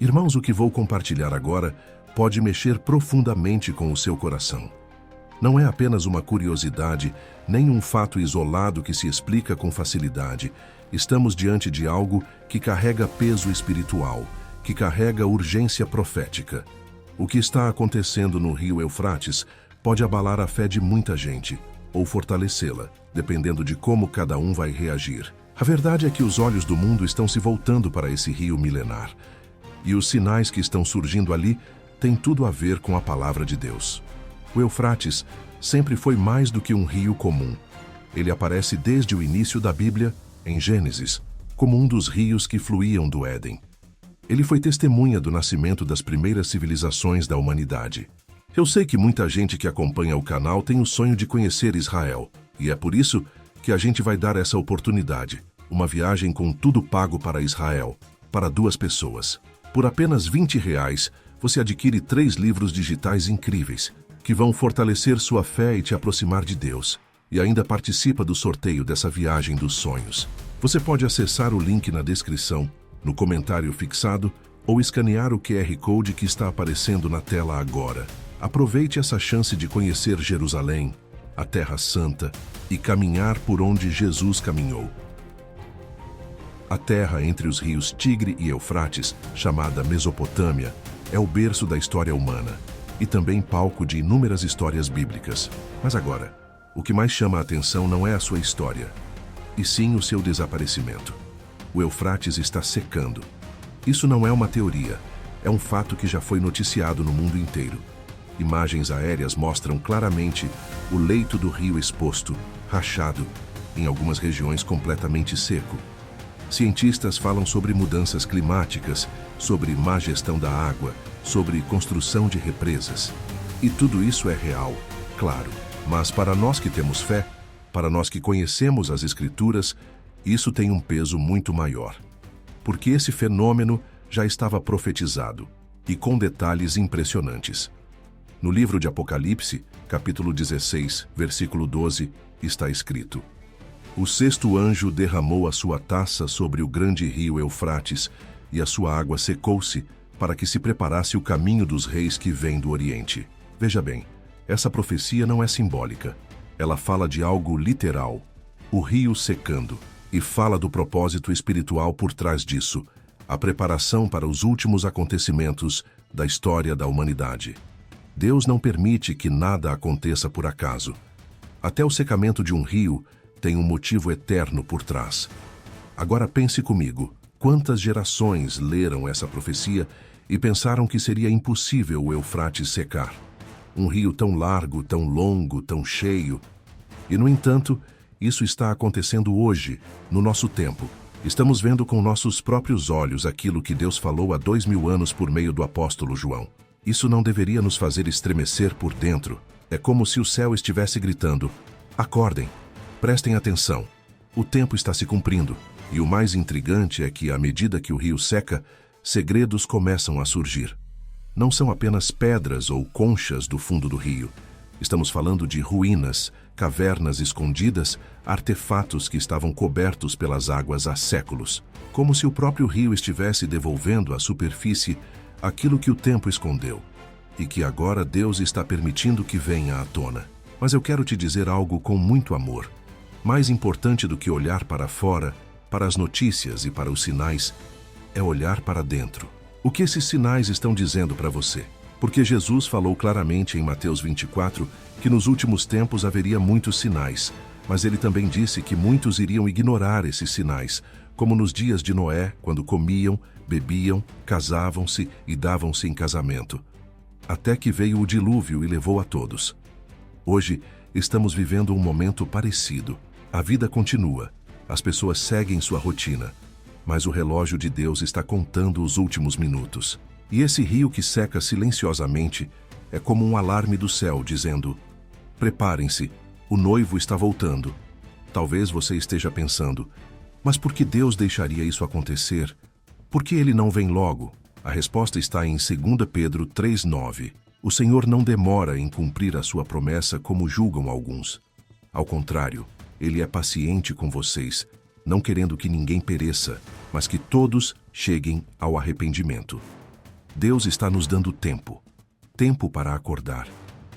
Irmãos, o que vou compartilhar agora pode mexer profundamente com o seu coração. Não é apenas uma curiosidade, nem um fato isolado que se explica com facilidade. Estamos diante de algo que carrega peso espiritual, que carrega urgência profética. O que está acontecendo no rio Eufrates pode abalar a fé de muita gente, ou fortalecê-la, dependendo de como cada um vai reagir. A verdade é que os olhos do mundo estão se voltando para esse rio milenar. E os sinais que estão surgindo ali têm tudo a ver com a palavra de Deus. O Eufrates sempre foi mais do que um rio comum. Ele aparece desde o início da Bíblia, em Gênesis, como um dos rios que fluíam do Éden. Ele foi testemunha do nascimento das primeiras civilizações da humanidade. Eu sei que muita gente que acompanha o canal tem o sonho de conhecer Israel, e é por isso que a gente vai dar essa oportunidade, uma viagem com tudo pago para Israel, para 2 pessoas. Por apenas R$20, você adquire 3 livros digitais incríveis, que vão fortalecer sua fé e te aproximar de Deus. E ainda participa do sorteio dessa viagem dos sonhos. Você pode acessar o link na descrição, no comentário fixado, ou escanear o QR Code que está aparecendo na tela agora. Aproveite essa chance de conhecer Jerusalém, a Terra Santa, e caminhar por onde Jesus caminhou. A terra entre os rios Tigre e Eufrates, chamada Mesopotâmia, é o berço da história humana e também palco de inúmeras histórias bíblicas. Mas agora, o que mais chama a atenção não é a sua história, e sim o seu desaparecimento. O Eufrates está secando. Isso não é uma teoria, é um fato que já foi noticiado no mundo inteiro. Imagens aéreas mostram claramente o leito do rio exposto, rachado, em algumas regiões completamente seco. Cientistas falam sobre mudanças climáticas, sobre má gestão da água, sobre construção de represas. E tudo isso é real, claro. Mas para nós que temos fé, para nós que conhecemos as Escrituras, isso tem um peso muito maior. Porque esse fenômeno já estava profetizado, e com detalhes impressionantes. No livro de Apocalipse, capítulo 16, versículo 12, está escrito: O 6º anjo derramou a sua taça sobre o grande rio Eufrates, e a sua água secou-se, para que se preparasse o caminho dos reis que vêm do Oriente. Veja bem, essa profecia não é simbólica. Ela fala de algo literal, o rio secando, e fala do propósito espiritual por trás disso, a preparação para os últimos acontecimentos da história da humanidade. Deus não permite que nada aconteça por acaso. Até o secamento de um rio tem um motivo eterno por trás. Agora pense comigo, quantas gerações leram essa profecia e pensaram que seria impossível o Eufrates secar? Um rio tão largo, tão longo, tão cheio. E, no entanto, isso está acontecendo hoje, no nosso tempo. Estamos vendo com nossos próprios olhos aquilo que Deus falou há 2000 anos por meio do apóstolo João. Isso não deveria nos fazer estremecer por dentro. É como se o céu estivesse gritando: acordem, prestem atenção, o tempo está se cumprindo. E o mais intrigante é que, à medida que o rio seca, segredos começam a surgir. Não são apenas pedras ou conchas do fundo do rio. Estamos falando de ruínas, cavernas escondidas, artefatos que estavam cobertos pelas águas há séculos. Como se o próprio rio estivesse devolvendo à superfície aquilo que o tempo escondeu, e que agora Deus está permitindo que venha à tona. Mas eu quero te dizer algo com muito amor. Mais importante do que olhar para fora, para as notícias e para os sinais, é olhar para dentro. O que esses sinais estão dizendo para você? Porque Jesus falou claramente em Mateus 24 que nos últimos tempos haveria muitos sinais, mas ele também disse que muitos iriam ignorar esses sinais, como nos dias de Noé, quando comiam, bebiam, casavam-se e davam-se em casamento. Até que veio o dilúvio e levou a todos. Hoje, estamos vivendo um momento parecido. A vida continua, as pessoas seguem sua rotina, mas o relógio de Deus está contando os últimos minutos. E esse rio que seca silenciosamente é como um alarme do céu dizendo: preparem-se, o noivo está voltando. Talvez você esteja pensando: mas por que Deus deixaria isso acontecer? Por que ele não vem logo? A resposta está em 2 Pedro 3,9. O Senhor não demora em cumprir a sua promessa como julgam alguns. Ao contrário, ele é paciente com vocês, não querendo que ninguém pereça, mas que todos cheguem ao arrependimento. Deus está nos dando tempo. Tempo para acordar.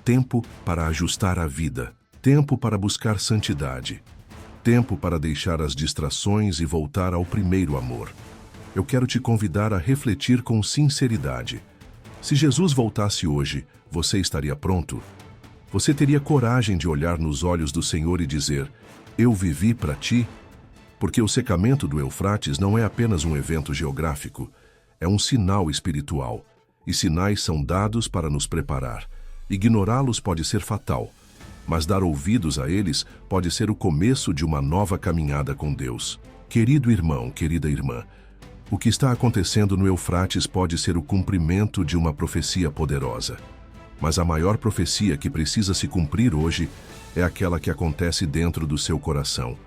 Tempo para ajustar a vida. Tempo para buscar santidade. Tempo para deixar as distrações e voltar ao primeiro amor. Eu quero te convidar a refletir com sinceridade. Se Jesus voltasse hoje, você estaria pronto? Você teria coragem de olhar nos olhos do Senhor e dizer: eu vivi para ti? Porque o secamento do Eufrates não é apenas um evento geográfico, é um sinal espiritual. E sinais são dados para nos preparar. Ignorá-los pode ser fatal, mas dar ouvidos a eles pode ser o começo de uma nova caminhada com Deus. Querido irmão, querida irmã, o que está acontecendo no Eufrates pode ser o cumprimento de uma profecia poderosa. Mas a maior profecia que precisa se cumprir hoje é aquela que acontece dentro do seu coração.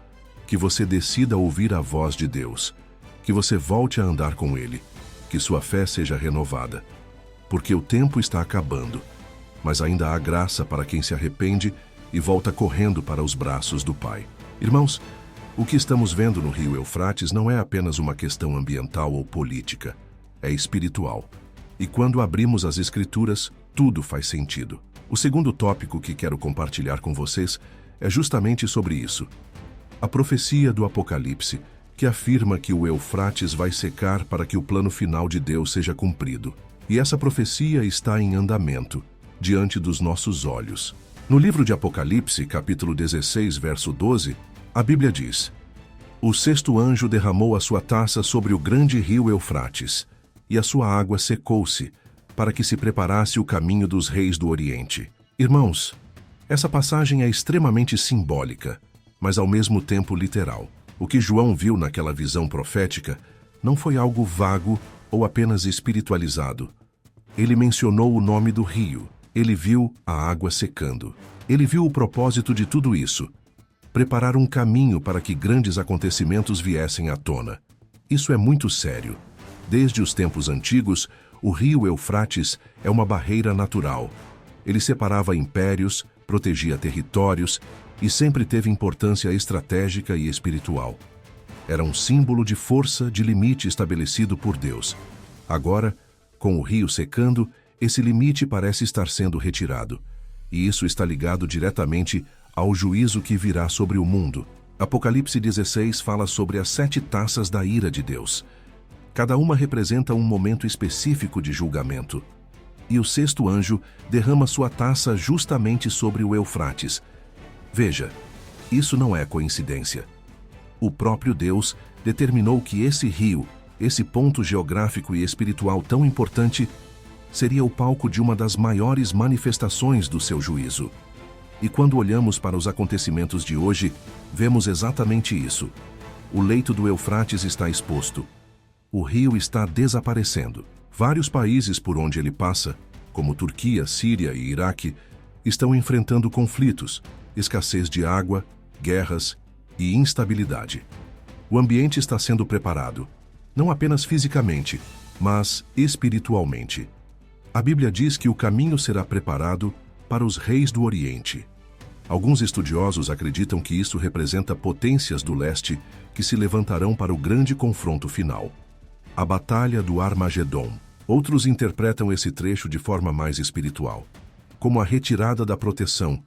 Que você decida ouvir a voz de Deus. Que você volte a andar com Ele. Que sua fé seja renovada. Porque o tempo está acabando, mas ainda há graça para quem se arrepende e volta correndo para os braços do Pai. Irmãos, o que estamos vendo no rio Eufrates não é apenas uma questão ambiental ou política, é espiritual. E quando abrimos as Escrituras, tudo faz sentido. O segundo tópico que quero compartilhar com vocês é justamente sobre isso. A profecia do Apocalipse, que afirma que o Eufrates vai secar para que o plano final de Deus seja cumprido. E essa profecia está em andamento, diante dos nossos olhos. No livro de Apocalipse, capítulo 16, verso 12, a Bíblia diz: o sexto anjo derramou a sua taça sobre o grande rio Eufrates, e a sua água secou-se, para que se preparasse o caminho dos reis do Oriente. Irmãos, essa passagem é extremamente simbólica, mas ao mesmo tempo literal. O que João viu naquela visão profética não foi algo vago ou apenas espiritualizado. Ele mencionou o nome do rio. Ele viu a água secando. Ele viu o propósito de tudo isso: preparar um caminho para que grandes acontecimentos viessem à tona. Isso é muito sério. Desde os tempos antigos, o rio Eufrates é uma barreira natural. Ele separava impérios, protegia territórios e sempre teve importância estratégica e espiritual. Era um símbolo de força, de limite estabelecido por Deus. Agora, com o rio secando, esse limite parece estar sendo retirado. E isso está ligado diretamente ao juízo que virá sobre o mundo. Apocalipse 16 fala sobre as 7 taças da ira de Deus. Cada uma representa um momento específico de julgamento. E o sexto anjo derrama sua taça justamente sobre o Eufrates. Veja, isso não é coincidência. O próprio Deus determinou que esse rio, esse ponto geográfico e espiritual tão importante, seria o palco de uma das maiores manifestações do seu juízo. E quando olhamos para os acontecimentos de hoje, vemos exatamente isso. O leito do Eufrates está exposto. O rio está desaparecendo. Vários países por onde ele passa, como Turquia, Síria e Iraque, estão enfrentando conflitos, escassez de água, guerras e instabilidade. O ambiente está sendo preparado, não apenas fisicamente, mas espiritualmente. A Bíblia diz que o caminho será preparado para os reis do Oriente. Alguns estudiosos acreditam que isso representa potências do leste que se levantarão para o grande confronto final. A Batalha do Armagedon. Outros interpretam esse trecho de forma mais espiritual, como a retirada da proteção,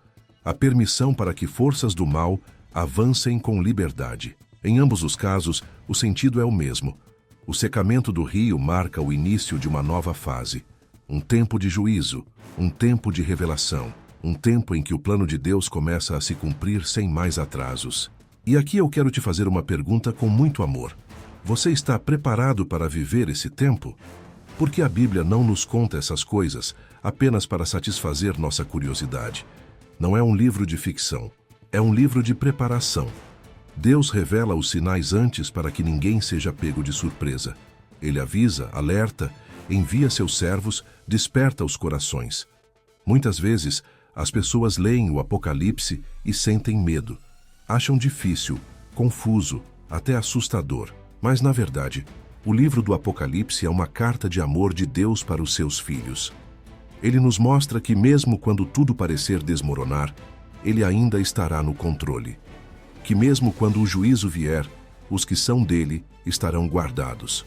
a permissão para que forças do mal avancem com liberdade. Em ambos os casos, o sentido é o mesmo. O secamento do rio marca o início de uma nova fase. Um tempo de juízo, um tempo de revelação, um tempo em que o plano de Deus começa a se cumprir sem mais atrasos. E aqui eu quero te fazer uma pergunta com muito amor. Você está preparado para viver esse tempo? Porque a Bíblia não nos conta essas coisas apenas para satisfazer nossa curiosidade. Não é um livro de ficção, é um livro de preparação. Deus revela os sinais antes para que ninguém seja pego de surpresa. Ele avisa, alerta, envia seus servos, desperta os corações. Muitas vezes, as pessoas leem o Apocalipse e sentem medo. Acham difícil, confuso, até assustador. Mas, na verdade, o livro do Apocalipse é uma carta de amor de Deus para os seus filhos. Ele nos mostra que mesmo quando tudo parecer desmoronar, Ele ainda estará no controle. Que mesmo quando o juízo vier, os que são dele estarão guardados.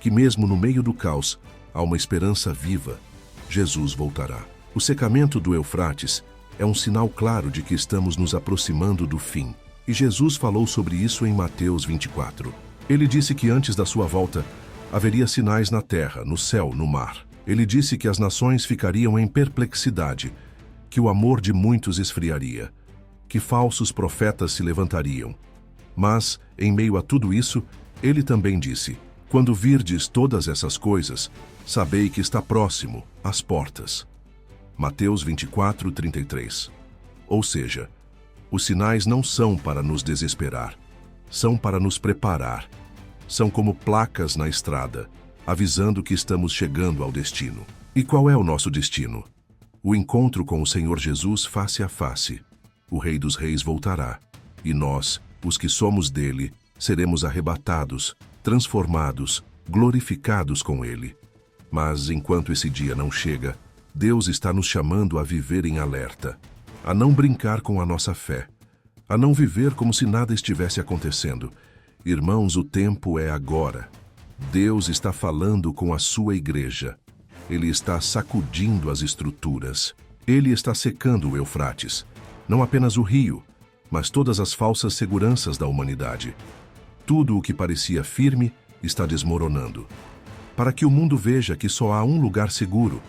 Que mesmo no meio do caos, Há uma esperança viva. Jesus voltará. O secamento do Eufrates é um sinal claro de que estamos nos aproximando do fim. E Jesus falou sobre isso em Mateus 24. Ele disse que antes da sua volta haveria sinais na terra, no céu, no mar. Ele disse que as nações ficariam em perplexidade, que o amor de muitos esfriaria, que falsos profetas se levantariam. Mas, em meio a tudo isso, ele também disse: quando virdes todas essas coisas, sabei que está próximo, às portas. Mateus 24, 33. Ou seja, os sinais não são para nos desesperar, são para nos preparar. São como placas na estrada, avisando que estamos chegando ao destino. E qual é o nosso destino? O encontro com o Senhor Jesus face a face. O Rei dos Reis voltará, e nós, os que somos dele, seremos arrebatados, transformados, glorificados com ele. Mas, enquanto esse dia não chega, Deus está nos chamando a viver em alerta, a não brincar com a nossa fé, a não viver como se nada estivesse acontecendo. Irmãos, o tempo é agora. Deus está falando com a sua igreja. Ele está sacudindo as estruturas. Ele está secando o Eufrates. Não apenas o rio, mas todas as falsas seguranças da humanidade. Tudo o que parecia firme está desmoronando. Para que o mundo veja que só há um lugar seguro,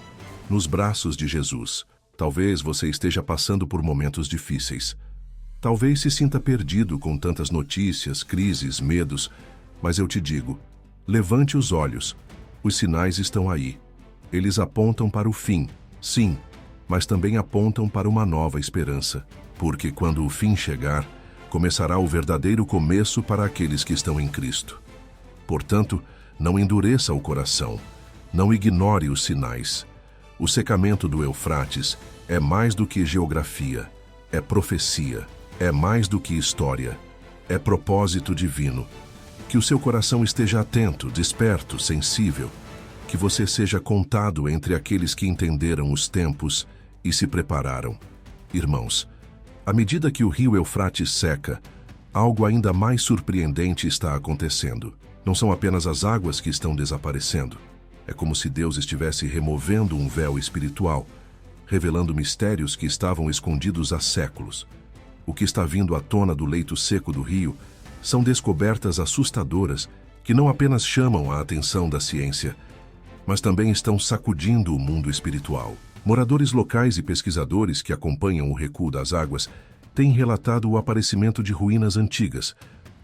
nos braços de Jesus. Talvez você esteja passando por momentos difíceis. Talvez se sinta perdido com tantas notícias, crises, medos, mas eu te digo, levante os olhos. Os sinais estão aí. Eles apontam para o fim, sim, mas também apontam para uma nova esperança. Porque quando o fim chegar, começará o verdadeiro começo para aqueles que estão em Cristo. Portanto, não endureça o coração. Não ignore os sinais. O secamento do Eufrates é mais do que geografia, é profecia. É mais do que história, é propósito divino. Que o seu coração esteja atento, desperto, sensível. Que você seja contado entre aqueles que entenderam os tempos e se prepararam. Irmãos, à medida que o rio Eufrates seca, algo ainda mais surpreendente está acontecendo. Não são apenas as águas que estão desaparecendo. É como se Deus estivesse removendo um véu espiritual, revelando mistérios que estavam escondidos há séculos. O que está vindo à tona do leito seco do rio são descobertas assustadoras que não apenas chamam a atenção da ciência, mas também estão sacudindo o mundo espiritual. Moradores locais e pesquisadores que acompanham o recuo das águas têm relatado o aparecimento de ruínas antigas,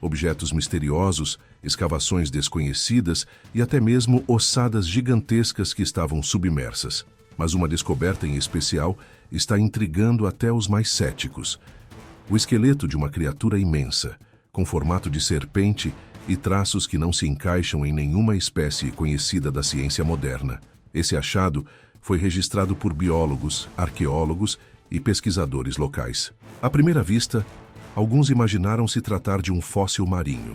objetos misteriosos, escavações desconhecidas e até mesmo ossadas gigantescas que estavam submersas. Mas uma descoberta em especial está intrigando até os mais céticos. O esqueleto de uma criatura imensa, com formato de serpente e traços que não se encaixam em nenhuma espécie conhecida da ciência moderna. Esse achado foi registrado por biólogos, arqueólogos e pesquisadores locais. À primeira vista, alguns imaginaram se tratar de um fóssil marinho,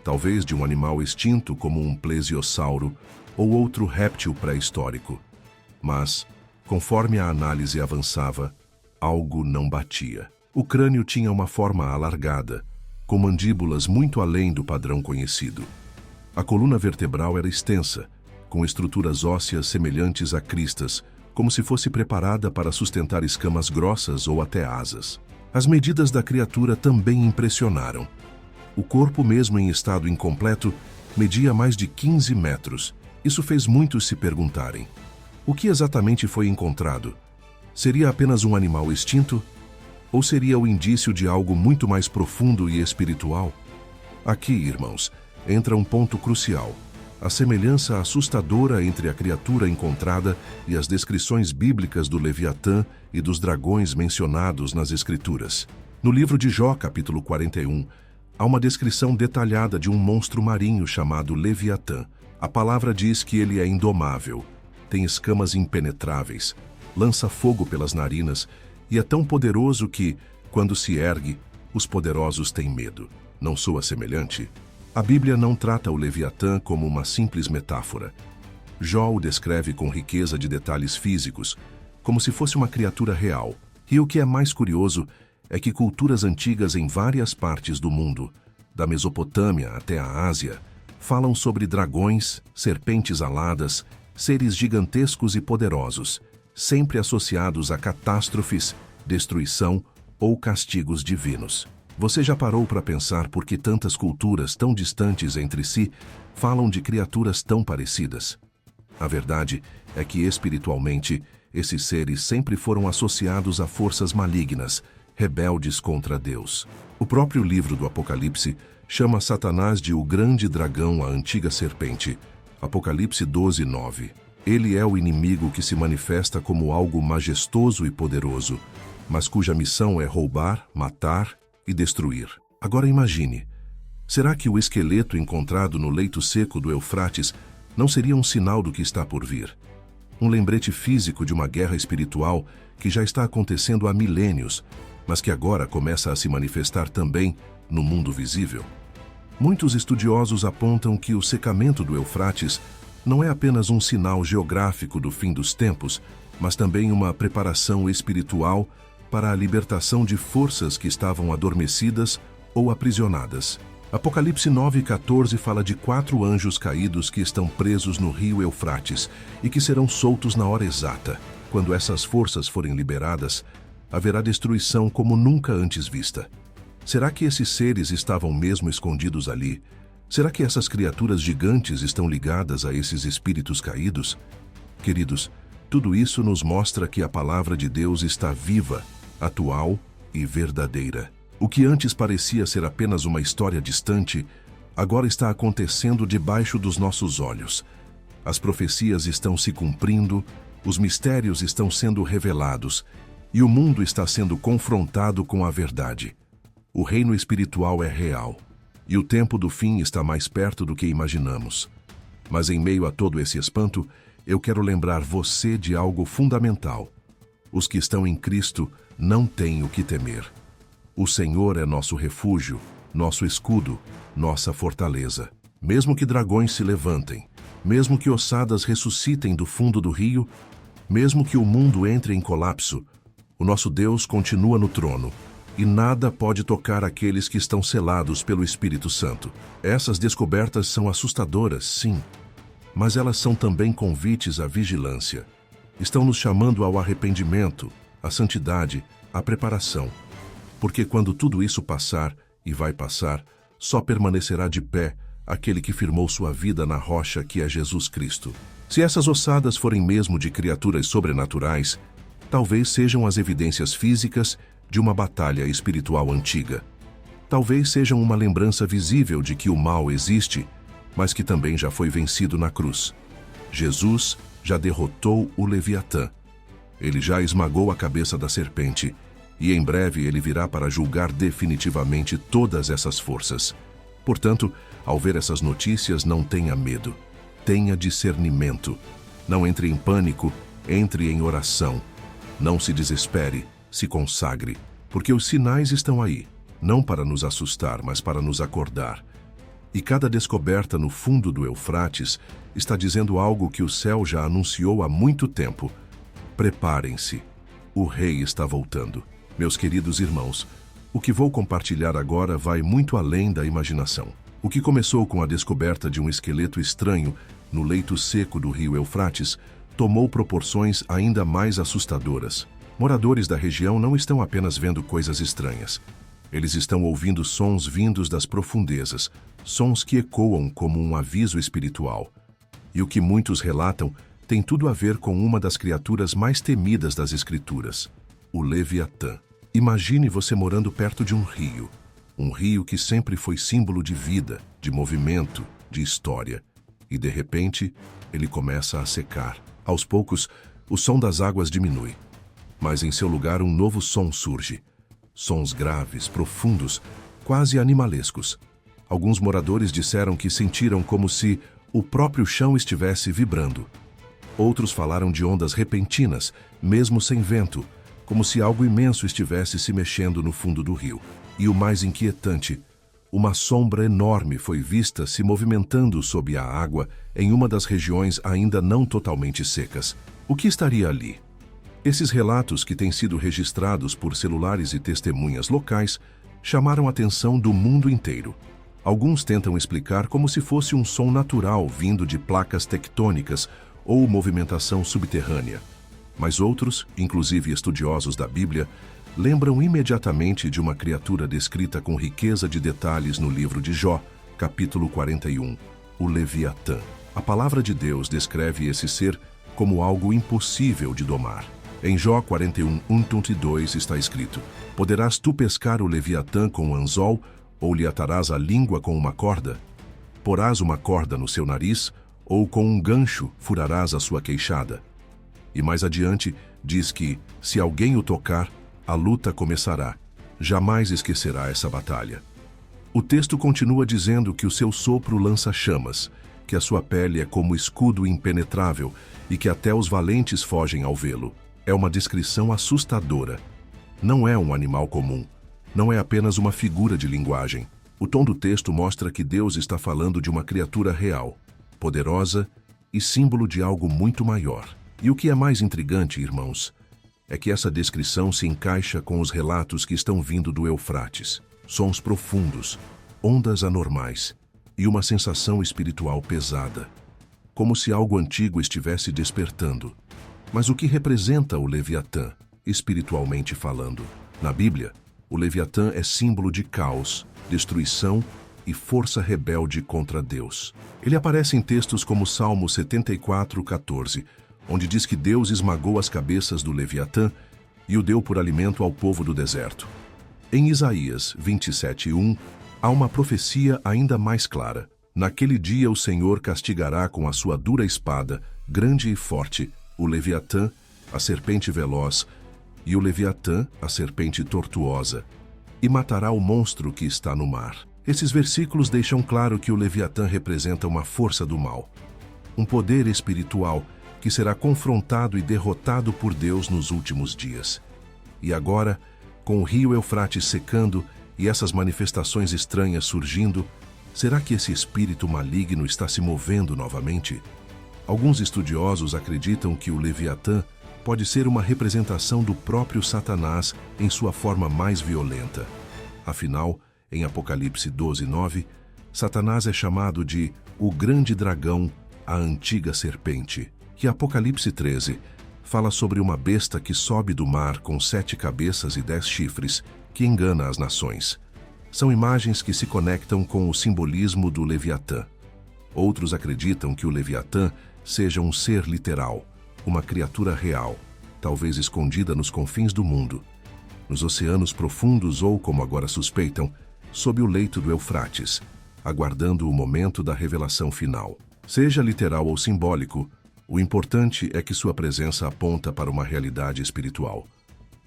talvez de um animal extinto como um plesiosauro ou outro réptil pré-histórico. Mas, conforme a análise avançava, algo não batia. O crânio tinha uma forma alargada, com mandíbulas muito além do padrão conhecido. A coluna vertebral era extensa, com estruturas ósseas semelhantes a cristas, como se fosse preparada para sustentar escamas grossas ou até asas. As medidas da criatura também impressionaram. O corpo, mesmo em estado incompleto, media mais de 15 metros. Isso fez muitos se perguntarem: o que exatamente foi encontrado? Seria apenas um animal extinto? Ou seria o indício de algo muito mais profundo e espiritual? Aqui, irmãos, entra um ponto crucial: a semelhança assustadora entre a criatura encontrada e as descrições bíblicas do Leviatã e dos dragões mencionados nas Escrituras. No livro de Jó, capítulo 41, há uma descrição detalhada de um monstro marinho chamado Leviatã. A palavra diz que ele é indomável, tem escamas impenetráveis, lança fogo pelas narinas e é tão poderoso que, quando se ergue, os poderosos têm medo. Não soa semelhante? A Bíblia não trata o Leviatã como uma simples metáfora. Jó o descreve com riqueza de detalhes físicos, como se fosse uma criatura real. E o que é mais curioso é que culturas antigas em várias partes do mundo, da Mesopotâmia até a Ásia, falam sobre dragões, serpentes aladas seres gigantescos e poderosos, sempre associados a catástrofes, destruição ou castigos divinos. Você já parou para pensar por que tantas culturas tão distantes entre si falam de criaturas tão parecidas? A verdade é que, espiritualmente, esses seres sempre foram associados a forças malignas, rebeldes contra Deus. O próprio livro do Apocalipse chama Satanás de o grande dragão, a antiga serpente. Apocalipse 12:9. Ele é o inimigo que se manifesta como algo majestoso e poderoso, mas cuja missão é roubar, matar e destruir. Agora imagine, será que o esqueleto encontrado no leito seco do Eufrates não seria um sinal do que está por vir? Um lembrete físico de uma guerra espiritual que já está acontecendo há milênios, mas que agora começa a se manifestar também no mundo visível? Muitos estudiosos apontam que o secamento do Eufrates não é apenas um sinal geográfico do fim dos tempos, mas também uma preparação espiritual para a libertação de forças que estavam adormecidas ou aprisionadas. Apocalipse 9:14 fala de 4 anjos caídos que estão presos no rio Eufrates e que serão soltos na hora exata. Quando essas forças forem liberadas, haverá destruição como nunca antes vista. Será que esses seres estavam mesmo escondidos ali? Será que essas criaturas gigantes estão ligadas a esses espíritos caídos? Queridos, tudo isso nos mostra que a palavra de Deus está viva, atual e verdadeira. O que antes parecia ser apenas uma história distante, agora está acontecendo debaixo dos nossos olhos. As profecias estão se cumprindo, os mistérios estão sendo revelados e o mundo está sendo confrontado com a verdade. O reino espiritual é real e o tempo do fim está mais perto do que imaginamos. Mas em meio a todo esse espanto, eu quero lembrar você de algo fundamental. Os que estão em Cristo não têm o que temer. O Senhor é nosso refúgio, nosso escudo, nossa fortaleza. Mesmo que dragões se levantem, mesmo que ossadas ressuscitem do fundo do rio, mesmo que o mundo entre em colapso, o nosso Deus continua no trono, e nada pode tocar aqueles que estão selados pelo Espírito Santo. Essas descobertas são assustadoras, sim, mas elas são também convites à vigilância. Estão nos chamando ao arrependimento, à santidade, à preparação. Porque quando tudo isso passar, e vai passar, só permanecerá de pé aquele que firmou sua vida na rocha que é Jesus Cristo. Se essas ossadas forem mesmo de criaturas sobrenaturais, talvez sejam as evidências físicas de uma batalha espiritual antiga. Talvez sejam uma lembrança visível de que o mal existe, mas que também já foi vencido na cruz. Jesus já derrotou o Leviatã. Ele já esmagou a cabeça da serpente, e em breve ele virá para julgar definitivamente todas essas forças. Portanto, ao ver essas notícias, não tenha medo. Tenha discernimento. Não entre em pânico, entre em oração. Não se desespere, se consagre, porque os sinais estão aí, não para nos assustar, mas para nos acordar. E cada descoberta no fundo do Eufrates está dizendo algo que o céu já anunciou há muito tempo. Preparem-se, o rei está voltando. Meus queridos irmãos, o que vou compartilhar agora vai muito além da imaginação. O que começou com a descoberta de um esqueleto estranho no leito seco do rio Eufrates tomou proporções ainda mais assustadoras. Moradores da região não estão apenas vendo coisas estranhas. Eles estão ouvindo sons vindos das profundezas, sons que ecoam como um aviso espiritual. E o que muitos relatam tem tudo a ver com uma das criaturas mais temidas das Escrituras, o Leviatã. Imagine você morando perto de um rio que sempre foi símbolo de vida, de movimento, de história. E de repente, ele começa a secar. Aos poucos, o som das águas diminui. Mas em seu lugar um novo som surge. Sons graves, profundos, quase animalescos. Alguns moradores disseram que sentiram como se o próprio chão estivesse vibrando. Outros falaram de ondas repentinas, mesmo sem vento, como se algo imenso estivesse se mexendo no fundo do rio. E o mais inquietante, uma sombra enorme foi vista se movimentando sob a água em uma das regiões ainda não totalmente secas. O que estaria ali? Esses relatos, que têm sido registrados por celulares e testemunhas locais, chamaram a atenção do mundo inteiro. Alguns tentam explicar como se fosse um som natural vindo de placas tectônicas ou movimentação subterrânea. Mas outros, inclusive estudiosos da Bíblia, lembram imediatamente de uma criatura descrita com riqueza de detalhes no livro de Jó, capítulo 41, o Leviatã. A palavra de Deus descreve esse ser como algo impossível de domar. Em Jó 41, 1-2 está escrito: Poderás tu pescar o Leviatã com um anzol, ou lhe atarás a língua com uma corda? Porás uma corda no seu nariz, ou com um gancho furarás a sua queixada? E mais adiante, diz que, se alguém o tocar, a luta começará. Jamais esquecerá essa batalha. O texto continua dizendo que o seu sopro lança chamas, que a sua pele é como escudo impenetrável e que até os valentes fogem ao vê-lo. É uma descrição assustadora. Não é um animal comum. Não é apenas uma figura de linguagem. O tom do texto mostra que Deus está falando de uma criatura real, poderosa e símbolo de algo muito maior. E o que é mais intrigante, irmãos, é que essa descrição se encaixa com os relatos que estão vindo do Eufrates. Sons profundos, ondas anormais e uma sensação espiritual pesada, como se algo antigo estivesse despertando. Mas o que representa o Leviatã, espiritualmente falando? Na Bíblia, o Leviatã é símbolo de caos, destruição e força rebelde contra Deus. Ele aparece em textos como Salmo 74:14, onde diz que Deus esmagou as cabeças do Leviatã e o deu por alimento ao povo do deserto. Em Isaías 27:1, há uma profecia ainda mais clara. Naquele dia o Senhor castigará com a sua dura espada, grande e forte, o Leviatã, a serpente veloz, e o Leviatã, a serpente tortuosa, e matará o monstro que está no mar. Esses versículos deixam claro que o Leviatã representa uma força do mal, um poder espiritual que será confrontado e derrotado por Deus nos últimos dias. E agora, com o rio Eufrates secando e essas manifestações estranhas surgindo, será que esse espírito maligno está se movendo novamente? Alguns estudiosos acreditam que o Leviatã pode ser uma representação do próprio Satanás em sua forma mais violenta. Afinal, em Apocalipse 12:9, Satanás é chamado de o grande dragão, a antiga serpente. E Apocalipse 13 fala sobre uma besta que sobe do mar com 7 cabeças e 10 chifres, que engana as nações. São imagens que se conectam com o simbolismo do Leviatã. Outros acreditam que o Leviatã seja um ser literal, uma criatura real, talvez escondida nos confins do mundo, nos oceanos profundos ou, como agora suspeitam, sob o leito do Eufrates, aguardando o momento da revelação final. Seja literal ou simbólico, o importante é que sua presença aponta para uma realidade espiritual.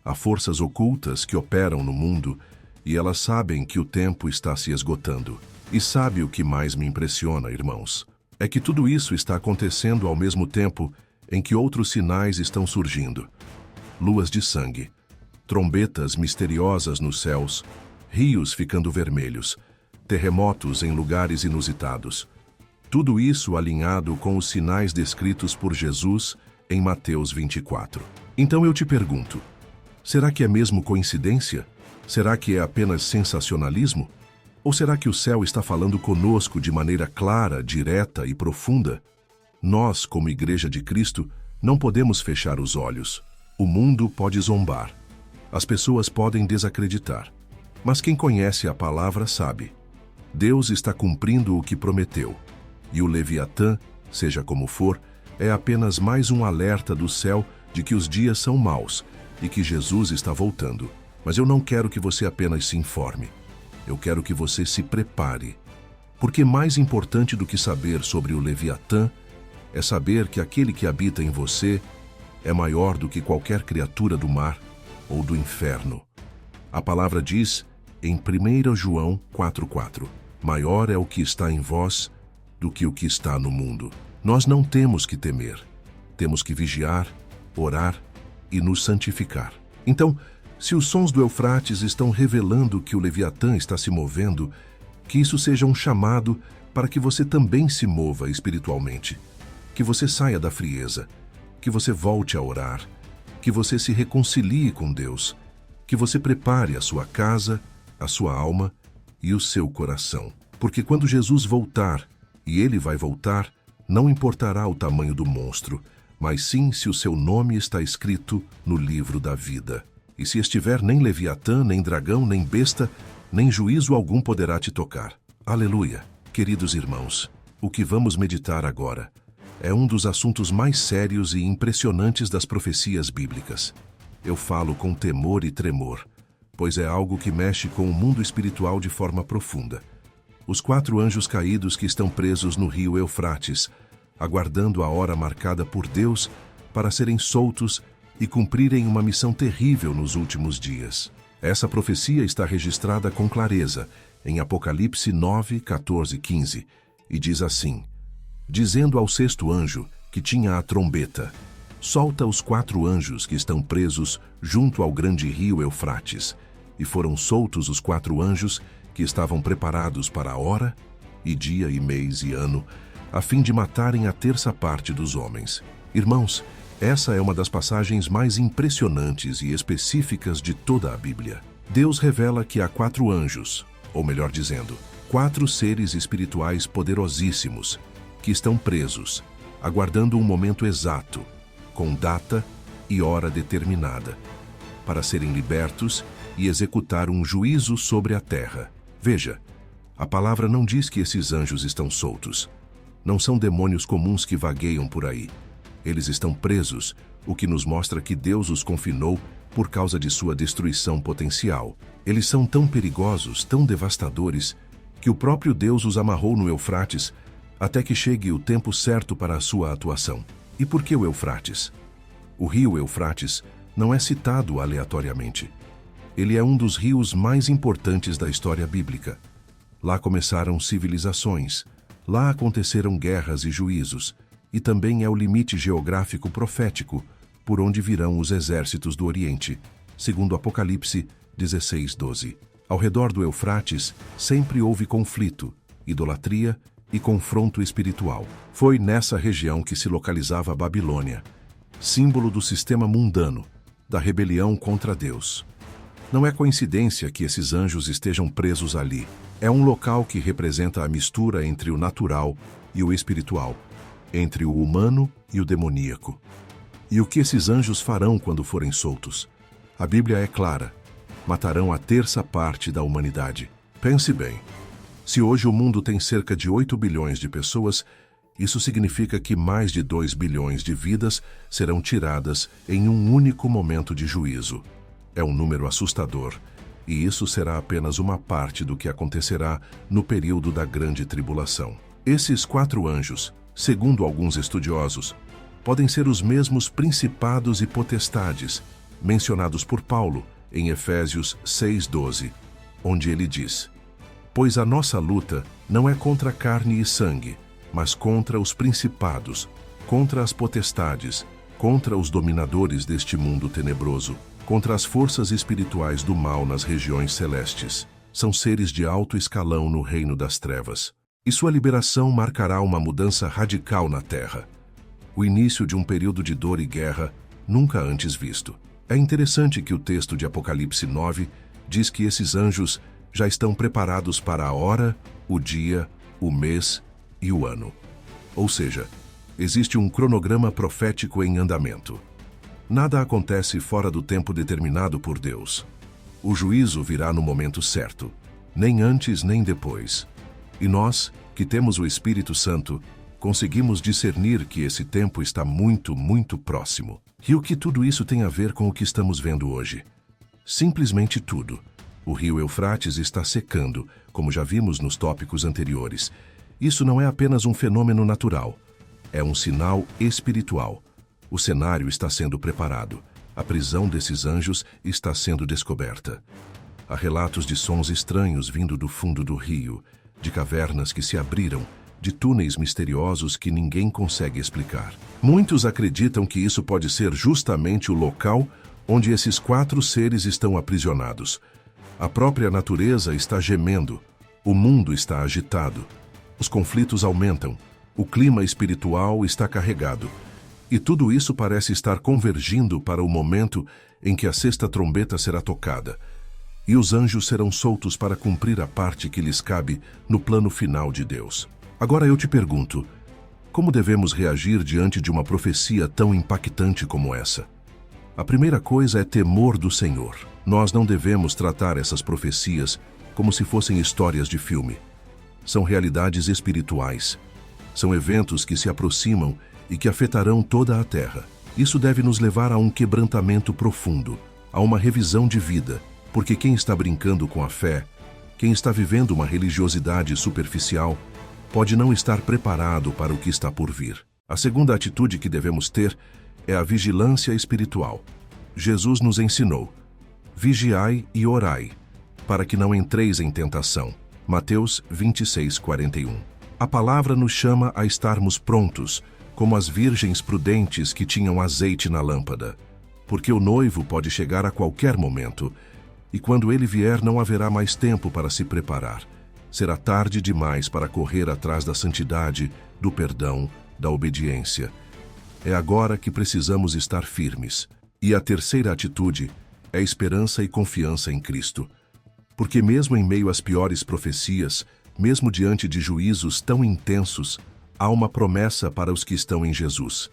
Há forças ocultas que operam no mundo e elas sabem que o tempo está se esgotando. E sabe o que mais me impressiona, irmãos? É que tudo isso está acontecendo ao mesmo tempo em que outros sinais estão surgindo. Luas de sangue, trombetas misteriosas nos céus, rios ficando vermelhos, terremotos em lugares inusitados. Tudo isso alinhado com os sinais descritos por Jesus em Mateus 24. Então eu te pergunto, será que é mesmo coincidência? Será que é apenas sensacionalismo? Ou será que o céu está falando conosco de maneira clara, direta e profunda? Nós, como Igreja de Cristo, não podemos fechar os olhos. O mundo pode zombar. As pessoas podem desacreditar. Mas quem conhece a palavra sabe. Deus está cumprindo o que prometeu. E o Leviatã, seja como for, é apenas mais um alerta do céu de que os dias são maus e que Jesus está voltando. Mas eu não quero que você apenas se informe. Eu quero que você se prepare. Porque mais importante do que saber sobre o Leviatã é saber que aquele que habita em você é maior do que qualquer criatura do mar ou do inferno. A palavra diz em 1 João 4:4, maior é o que está em vós do que o que está no mundo. Nós não temos que temer. Temos que vigiar, orar e nos santificar. Então, se os sons do Eufrates estão revelando que o Leviatã está se movendo, que isso seja um chamado para que você também se mova espiritualmente, que você saia da frieza, que você volte a orar, que você se reconcilie com Deus, que você prepare a sua casa, a sua alma e o seu coração. Porque quando Jesus voltar, e ele vai voltar, Não importará o tamanho do monstro, mas sim se o seu nome está escrito no livro da vida. E se estiver, nem Leviatã, nem dragão, nem besta, nem juízo algum poderá te tocar. Aleluia! Queridos irmãos, o que vamos meditar agora é um dos assuntos mais sérios e impressionantes das profecias bíblicas. Eu falo com temor e tremor, pois é algo que mexe com o mundo espiritual de forma profunda. Os 4 anjos caídos que estão presos no rio Eufrates, aguardando a hora marcada por Deus para serem soltos e cumprirem uma missão terrível nos últimos dias. Essa profecia está registrada com clareza em Apocalipse 9, 14 e 15, e diz assim: dizendo ao 6º anjo, que tinha a trombeta: solta os 4 anjos que estão presos junto ao grande rio Eufrates. E foram soltos os 4 anjos que estavam preparados para a hora, e dia, e mês, e ano, a fim de matarem a 1/3 parte dos homens. Irmãos, essa é uma das passagens mais impressionantes e específicas de toda a Bíblia. Deus revela que há 4 anjos, ou melhor dizendo, 4 seres espirituais poderosíssimos, que estão presos, aguardando um momento exato, com data e hora determinada, para serem libertos e executar um juízo sobre a terra. Veja, a palavra não diz que esses anjos estão soltos. Não são demônios comuns que vagueiam por aí. Eles estão presos, o que nos mostra que Deus os confinou por causa de sua destruição potencial. Eles são tão perigosos, tão devastadores, que o próprio Deus os amarrou no Eufrates até que chegue o tempo certo para a sua atuação. E por que o Eufrates? O rio Eufrates não é citado aleatoriamente. Ele é um dos rios mais importantes da história bíblica. Lá começaram civilizações, lá aconteceram guerras e juízos, e também é o limite geográfico profético por onde virão os exércitos do Oriente, segundo Apocalipse 16:12. Ao redor do Eufrates sempre houve conflito, idolatria e confronto espiritual. Foi nessa região que se localizava a Babilônia, símbolo do sistema mundano, da rebelião contra Deus. Não é coincidência que esses anjos estejam presos ali. É um local que representa a mistura entre o natural e o espiritual, entre o humano e o demoníaco. E o que esses anjos farão quando forem soltos? A Bíblia é clara: matarão a 1/3 parte da humanidade. Pense bem, se hoje o mundo tem cerca de 8 bilhões de pessoas, isso significa que mais de 2 bilhões de vidas serão tiradas em um único momento de juízo. É um número assustador, e isso será apenas uma parte do que acontecerá no período da Grande Tribulação. Esses 4 anjos, segundo alguns estudiosos, podem ser os mesmos principados e potestades mencionados por Paulo em Efésios 6:12, onde ele diz: pois a nossa luta não é contra carne e sangue, mas contra os principados, contra as potestades, contra os dominadores deste mundo tenebroso, contra as forças espirituais do mal nas regiões celestes. São seres de alto escalão no reino das trevas. E sua liberação marcará uma mudança radical na Terra. O início de um período de dor e guerra nunca antes visto. É interessante que o texto de Apocalipse 9 diz que esses anjos já estão preparados para a hora, o dia, o mês e o ano. Ou seja, existe um cronograma profético em andamento. Nada acontece fora do tempo determinado por Deus. O juízo virá no momento certo, nem antes nem depois. E nós, que temos o Espírito Santo, conseguimos discernir que esse tempo está muito, muito próximo. E o que tudo isso tem a ver com o que estamos vendo hoje? Simplesmente tudo. O rio Eufrates está secando, como já vimos nos tópicos anteriores. Isso não é apenas um fenômeno natural, é um sinal espiritual. O cenário está sendo preparado. A prisão desses anjos está sendo descoberta. Há relatos de sons estranhos vindo do fundo do rio, de cavernas que se abriram, de túneis misteriosos que ninguém consegue explicar. Muitos acreditam que isso pode ser justamente o local onde esses 4 seres estão aprisionados. A própria natureza está gemendo, o mundo está agitado, os conflitos aumentam, o clima espiritual está carregado. E tudo isso parece estar convergindo para o momento em que a 6ª trombeta será tocada, e os anjos serão soltos para cumprir a parte que lhes cabe no plano final de Deus. Agora eu te pergunto, Como devemos reagir diante de uma profecia tão impactante como essa? A primeira coisa é temor do Senhor. Nós não devemos tratar essas profecias como se fossem histórias de filme. São realidades espirituais. São eventos que se aproximam e que afetarão toda a terra. Isso deve nos levar a um quebrantamento profundo, a uma revisão de vida, porque quem está brincando com a fé, quem está vivendo uma religiosidade superficial, pode não estar preparado para o que está por vir. A segunda atitude que devemos ter é a vigilância espiritual. Jesus nos ensinou: vigiai e orai, para que não entreis em tentação. Mateus 26:41. A palavra nos chama a estarmos prontos, como as virgens prudentes que tinham azeite na lâmpada, porque o noivo pode chegar a qualquer momento, e quando ele vier não haverá mais tempo para se preparar. Será tarde demais para correr atrás da santidade, do perdão, da obediência. É agora que precisamos estar firmes. E a terceira atitude é esperança e confiança em Cristo. Porque mesmo em meio às piores profecias, mesmo diante de juízos tão intensos, há uma promessa para os que estão em Jesus.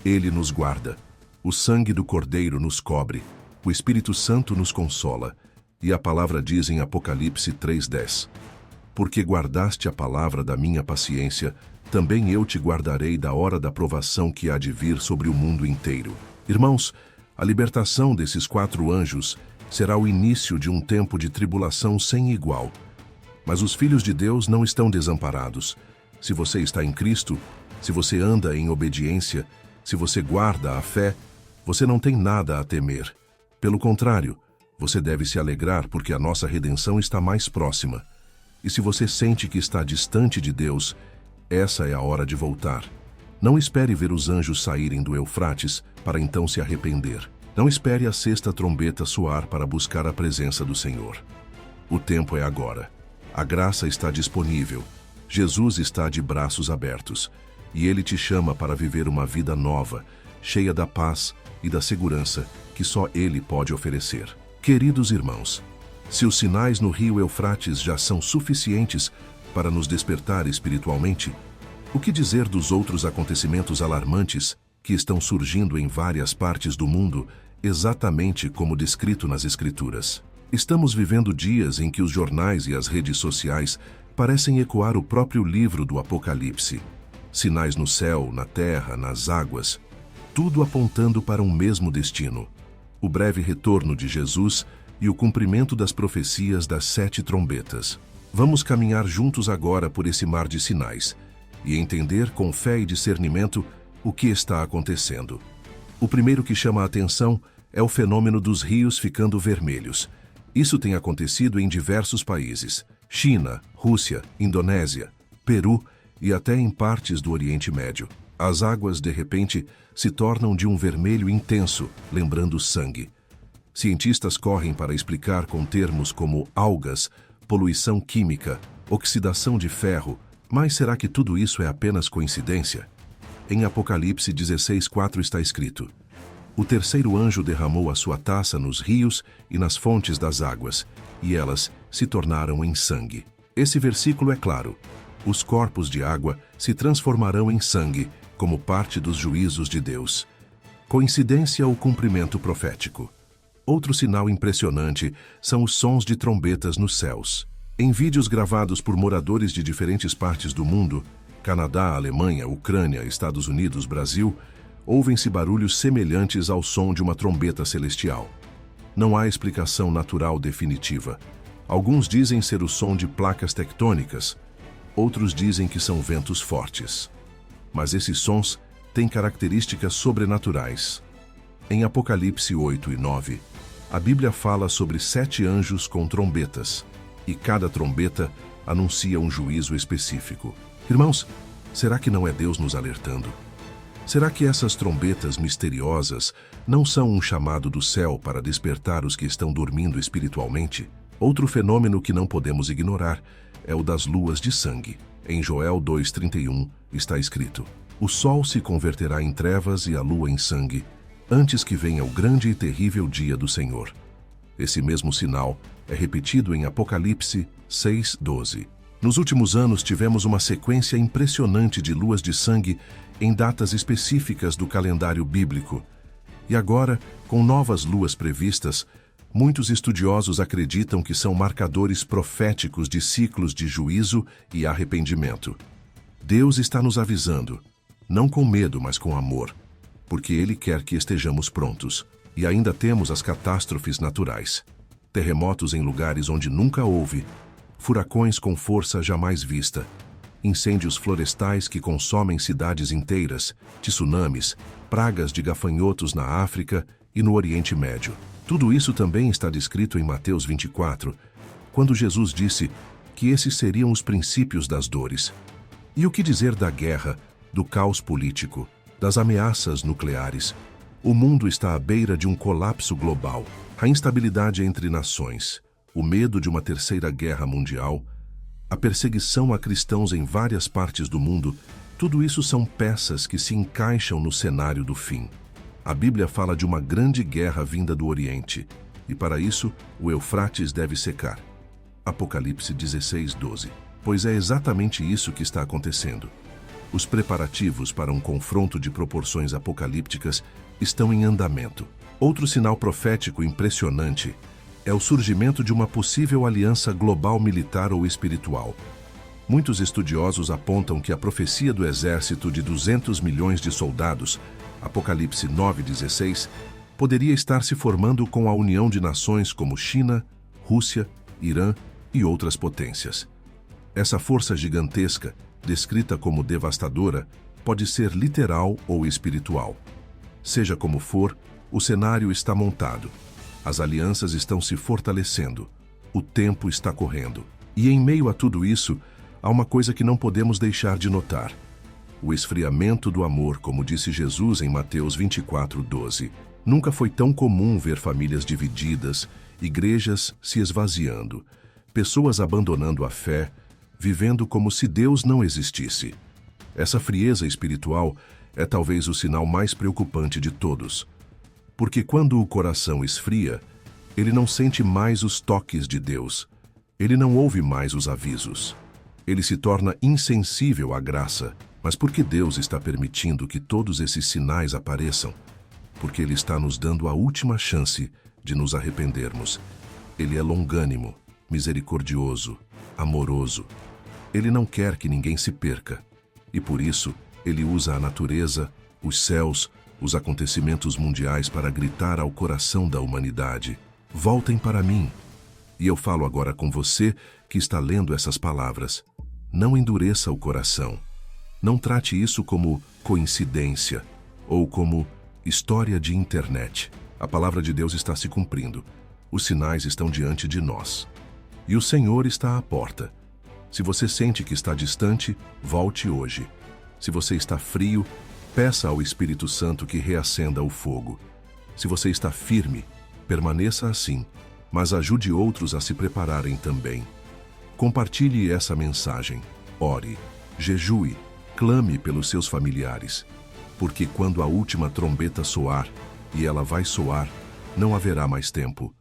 Ele nos guarda. O sangue do Cordeiro nos cobre. O Espírito Santo nos consola. E a palavra diz em Apocalipse 3:10: porque guardaste a palavra da minha paciência, também eu te guardarei da hora da provação que há de vir sobre o mundo inteiro. Irmãos, a libertação desses 4 anjos será o início de um tempo de tribulação sem igual. Mas os filhos de Deus não estão desamparados. Se você está em Cristo, se você anda em obediência, se você guarda a fé, você não tem nada a temer. Pelo contrário, você deve se alegrar porque a nossa redenção está mais próxima. E se você sente que está distante de Deus, essa é a hora de voltar. Não espere ver os anjos saírem do Eufrates para então se arrepender. Não espere a 6ª trombeta soar para buscar a presença do Senhor. O tempo é agora. A graça está disponível. Jesus está de braços abertos. E Ele te chama para viver uma vida nova, cheia da paz e da segurança que só Ele pode oferecer. Queridos irmãos, se os sinais no rio Eufrates já são suficientes para nos despertar espiritualmente, o que dizer dos outros acontecimentos alarmantes que estão surgindo em várias partes do mundo, exatamente como descrito nas Escrituras? Estamos vivendo dias em que os jornais e as redes sociais parecem ecoar o próprio livro do Apocalipse. Sinais no céu, na terra, nas águas, tudo apontando para um mesmo destino: o breve retorno de Jesus e o cumprimento das profecias das 7 trombetas. Vamos caminhar juntos agora por esse mar de sinais e entender com fé e discernimento o que está acontecendo. O primeiro que chama a atenção é o fenômeno dos rios ficando vermelhos. Isso tem acontecido em diversos países: China, Rússia, Indonésia, Peru e até em partes do Oriente Médio. As águas, de repente, se tornam de um vermelho intenso, lembrando sangue. Cientistas correm para explicar com termos como algas, poluição química, oxidação de ferro, mas será que tudo isso é apenas coincidência? Em Apocalipse 16:4 está escrito: o terceiro anjo derramou a sua taça nos rios e nas fontes das águas, e elas se tornaram em sangue. Esse versículo é claro: os corpos de água se transformarão em sangue, como parte dos juízos de Deus. Coincidência ou cumprimento profético? Outro sinal impressionante são os sons de trombetas nos céus. Em vídeos gravados por moradores de diferentes partes do mundo, Canadá, Alemanha, Ucrânia, Estados Unidos, Brasil, ouvem-se barulhos semelhantes ao som de uma trombeta celestial. Não há explicação natural definitiva. Alguns dizem ser o som de placas tectônicas, outros dizem que são ventos fortes. Mas esses sons têm características sobrenaturais. Em Apocalipse 8 e 9, a Bíblia fala sobre 7 anjos com trombetas, e cada trombeta anuncia um juízo específico. Irmãos, será que não é Deus nos alertando? Será que essas trombetas misteriosas não são um chamado do céu para despertar os que estão dormindo espiritualmente? Outro fenômeno que não podemos ignorar é o das luas de sangue. Em Joel 2:31 está escrito: o sol se converterá em trevas e a lua em sangue, antes que venha o grande e terrível dia do Senhor. Esse mesmo sinal é repetido em Apocalipse 6:12. Nos últimos anos, tivemos uma sequência impressionante de luas de sangue em datas específicas do calendário bíblico. E agora, com novas luas previstas, muitos estudiosos acreditam que são marcadores proféticos de ciclos de juízo e arrependimento. Deus está nos avisando, não com medo, mas com amor, porque Ele quer que estejamos prontos. E ainda temos as catástrofes naturais. Terremotos em lugares onde nunca houve, furacões com força jamais vista, incêndios florestais que consomem cidades inteiras, tsunamis, pragas de gafanhotos na África e no Oriente Médio. Tudo isso também está descrito em Mateus 24, quando Jesus disse que esses seriam os princípios das dores. E o que dizer da guerra, do caos político, das ameaças nucleares? O mundo está à beira de um colapso global. A instabilidade entre nações, o medo de uma terceira guerra mundial, a perseguição a cristãos em várias partes do mundo, tudo isso são peças que se encaixam no cenário do fim. A Bíblia fala de uma grande guerra vinda do Oriente, e para isso o Eufrates deve secar. Apocalipse 16:12. Pois é exatamente isso que está acontecendo. Os preparativos para um confronto de proporções apocalípticas estão em andamento. Outro sinal profético impressionante é o surgimento de uma possível aliança global militar ou espiritual. Muitos estudiosos apontam que a profecia do exército de 200 milhões de soldados, Apocalipse 9:16, poderia estar se formando com a união de nações como China, Rússia, Irã e outras potências. Essa força gigantesca, descrita como devastadora, pode ser literal ou espiritual. Seja como for, o cenário está montado. As alianças estão se fortalecendo. O tempo está correndo. E em meio a tudo isso, há uma coisa que não podemos deixar de notar. O esfriamento do amor, como disse Jesus em Mateus 24:12. Nunca foi tão comum ver famílias divididas, igrejas se esvaziando, pessoas abandonando a fé, vivendo como se Deus não existisse. Essa frieza espiritual é talvez o sinal mais preocupante de todos. Porque quando o coração esfria, ele não sente mais os toques de Deus. Ele não ouve mais os avisos. Ele se torna insensível à graça. Mas por que Deus está permitindo que todos esses sinais apareçam? Porque Ele está nos dando a última chance de nos arrependermos. Ele é longânimo, misericordioso, amoroso. Ele não quer que ninguém se perca. E por isso, Ele usa a natureza, os céus, os acontecimentos mundiais para gritar ao coração da humanidade: voltem para mim. E eu falo agora com você que está lendo essas palavras. Não endureça o coração. Não trate isso como coincidência ou como história de internet. A palavra de Deus está se cumprindo. Os sinais estão diante de nós. E o Senhor está à porta. Se você sente que está distante, volte hoje. Se você está frio, peça ao Espírito Santo que reacenda o fogo. Se você está firme, permaneça assim, mas ajude outros a se prepararem também. Compartilhe essa mensagem. Ore, jejue, clame pelos seus familiares. Porque quando a última trombeta soar, e ela vai soar, não haverá mais tempo.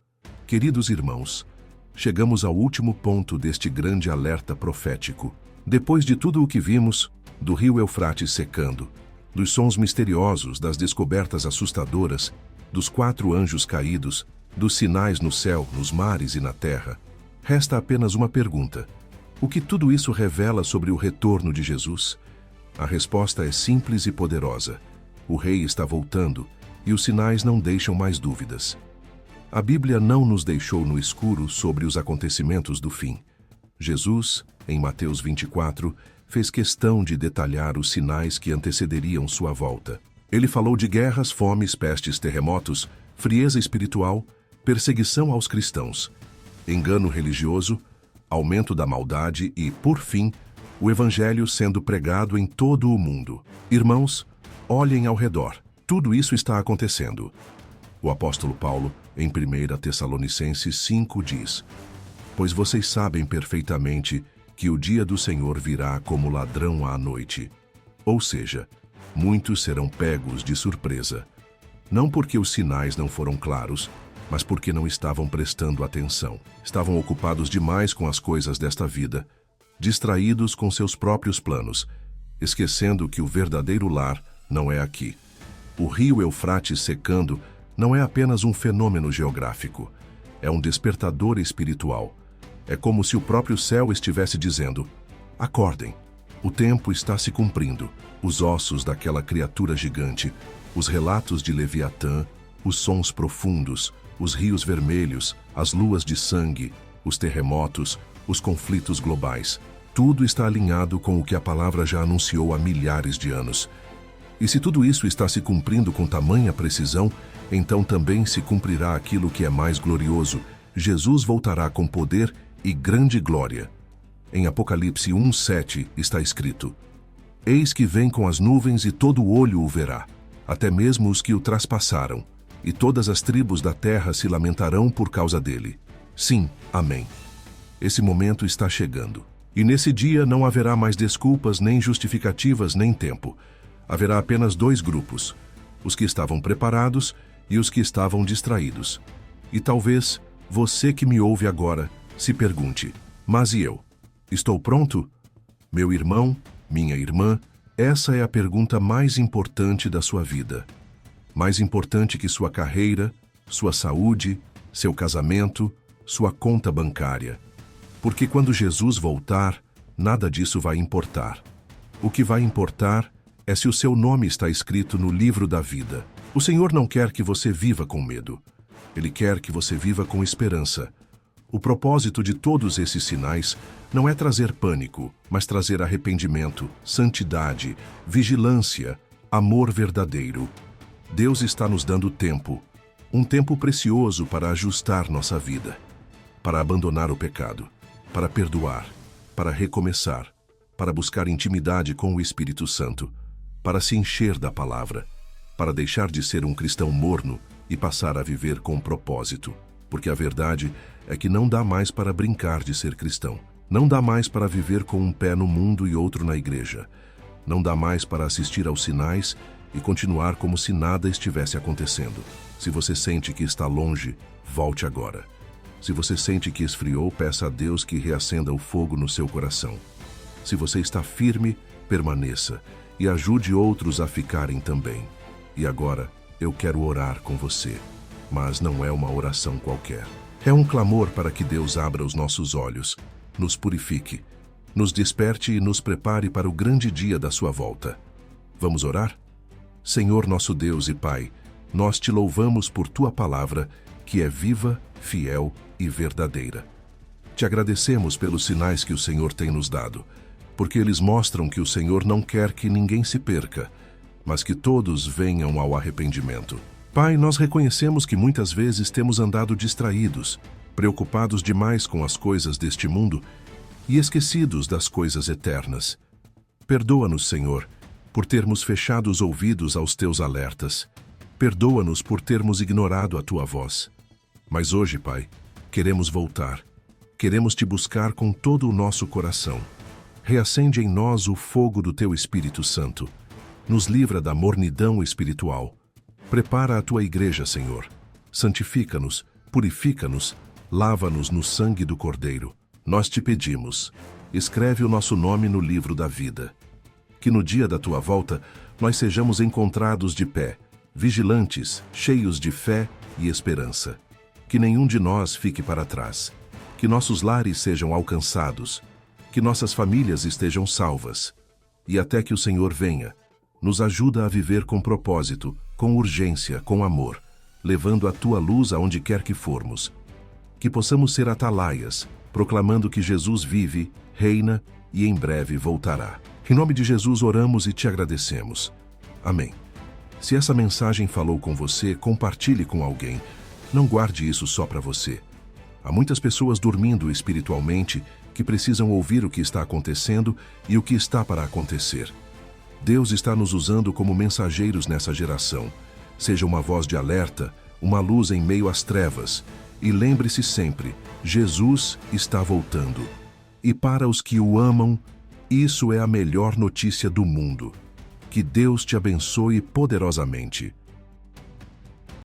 Queridos irmãos, chegamos ao último ponto deste grande alerta profético. Depois de tudo o que vimos, do rio Eufrates secando, dos sons misteriosos, das descobertas assustadoras, dos 4 anjos caídos, dos sinais no céu, nos mares e na terra, resta apenas uma pergunta. O que tudo isso revela sobre o retorno de Jesus? A resposta é simples e poderosa. O Rei está voltando e os sinais não deixam mais dúvidas. A Bíblia não nos deixou no escuro sobre os acontecimentos do fim. Jesus, em Mateus 24, fez questão de detalhar os sinais que antecederiam sua volta. Ele falou de guerras, fomes, pestes, terremotos, frieza espiritual, perseguição aos cristãos, engano religioso, aumento da maldade e, por fim, o Evangelho sendo pregado em todo o mundo. Irmãos, olhem ao redor. Tudo isso está acontecendo. O apóstolo Paulo, em 1 Tessalonicenses 5, diz: pois vocês sabem perfeitamente que o dia do Senhor virá como ladrão à noite. Ou seja, muitos serão pegos de surpresa. Não porque os sinais não foram claros, mas porque não estavam prestando atenção. Estavam ocupados demais com as coisas desta vida, distraídos com seus próprios planos, esquecendo que o verdadeiro lar não é aqui. O rio Eufrates secando não é apenas um fenômeno geográfico, é um despertador espiritual. É como se o próprio céu estivesse dizendo: acordem, o tempo está se cumprindo. Os ossos daquela criatura gigante, os relatos de Leviatã, os sons profundos, os rios vermelhos, as luas de sangue, os terremotos, os conflitos globais. Tudo está alinhado com o que a palavra já anunciou há milhares de anos. E se tudo isso está se cumprindo com tamanha precisão, então também se cumprirá aquilo que é mais glorioso. Jesus voltará com poder e grande glória. Em Apocalipse 1:7 está escrito: Eis que vem com as nuvens e todo olho o verá, até mesmo os que o traspassaram, e todas as tribos da terra se lamentarão por causa dele. Sim, amém. Esse momento está chegando. E nesse dia não haverá mais desculpas, nem justificativas, nem tempo. Haverá apenas dois grupos: os que estavam preparados e os que estavam distraídos. E talvez você que me ouve agora se pergunte: mas e eu? Estou pronto? Meu irmão, minha irmã, essa é a pergunta mais importante da sua vida. Mais importante que sua carreira, sua saúde, seu casamento, sua conta bancária. Porque quando Jesus voltar, nada disso vai importar. O que vai importar é se o seu nome está escrito no livro da vida. O Senhor não quer que você viva com medo. Ele quer que você viva com esperança. O propósito de todos esses sinais não é trazer pânico, mas trazer arrependimento, santidade, vigilância, amor verdadeiro. Deus está nos dando tempo, um tempo precioso para ajustar nossa vida, para abandonar o pecado, para perdoar, para recomeçar, para buscar intimidade com o Espírito Santo, para se encher da palavra, para deixar de ser um cristão morno e passar a viver com propósito. Porque a verdade é que não dá mais para brincar de ser cristão. Não dá mais para viver com um pé no mundo e outro na igreja. Não dá mais para assistir aos sinais e continuar como se nada estivesse acontecendo. Se você sente que está longe, volte agora. Se você sente que esfriou, peça a Deus que reacenda o fogo no seu coração. Se você está firme, permaneça e ajude outros a ficarem também. E agora, eu quero orar com você. Mas não é uma oração qualquer. É um clamor para que Deus abra os nossos olhos, nos purifique, nos desperte e nos prepare para o grande dia da sua volta. Vamos orar? Senhor nosso Deus e Pai, nós te louvamos por tua palavra, que é viva, fiel e verdadeira. Te agradecemos pelos sinais que o Senhor tem nos dado, porque eles mostram que o Senhor não quer que ninguém se perca, mas que todos venham ao arrependimento. Pai, nós reconhecemos que muitas vezes temos andado distraídos, preocupados demais com as coisas deste mundo e esquecidos das coisas eternas. Perdoa-nos, Senhor, por termos fechado os ouvidos aos teus alertas. Perdoa-nos por termos ignorado a tua voz. Mas hoje, Pai, queremos voltar. Queremos te buscar com todo o nosso coração. Reacende em nós o fogo do teu Espírito Santo. Nos livra da mornidão espiritual. Prepara a tua igreja, Senhor. Santifica-nos, purifica-nos, lava-nos no sangue do Cordeiro. Nós te pedimos, escreve o nosso nome no livro da vida. Que no dia da tua volta, nós sejamos encontrados de pé, vigilantes, cheios de fé e esperança. Que nenhum de nós fique para trás. Que nossos lares sejam alcançados. Que nossas famílias estejam salvas. E até que o Senhor venha, nos ajuda a viver com propósito, com urgência, com amor, levando a tua luz aonde quer que formos. Que possamos ser atalaias, proclamando que Jesus vive, reina e em breve voltará. Em nome de Jesus oramos e te agradecemos. Amém. Se essa mensagem falou com você, compartilhe com alguém. Não guarde isso só para você. Há muitas pessoas dormindo espiritualmente que precisam ouvir o que está acontecendo e o que está para acontecer. Deus está nos usando como mensageiros nessa geração. Seja uma voz de alerta, uma luz em meio às trevas. E lembre-se sempre, Jesus está voltando. E para os que o amam, isso é a melhor notícia do mundo. Que Deus te abençoe poderosamente.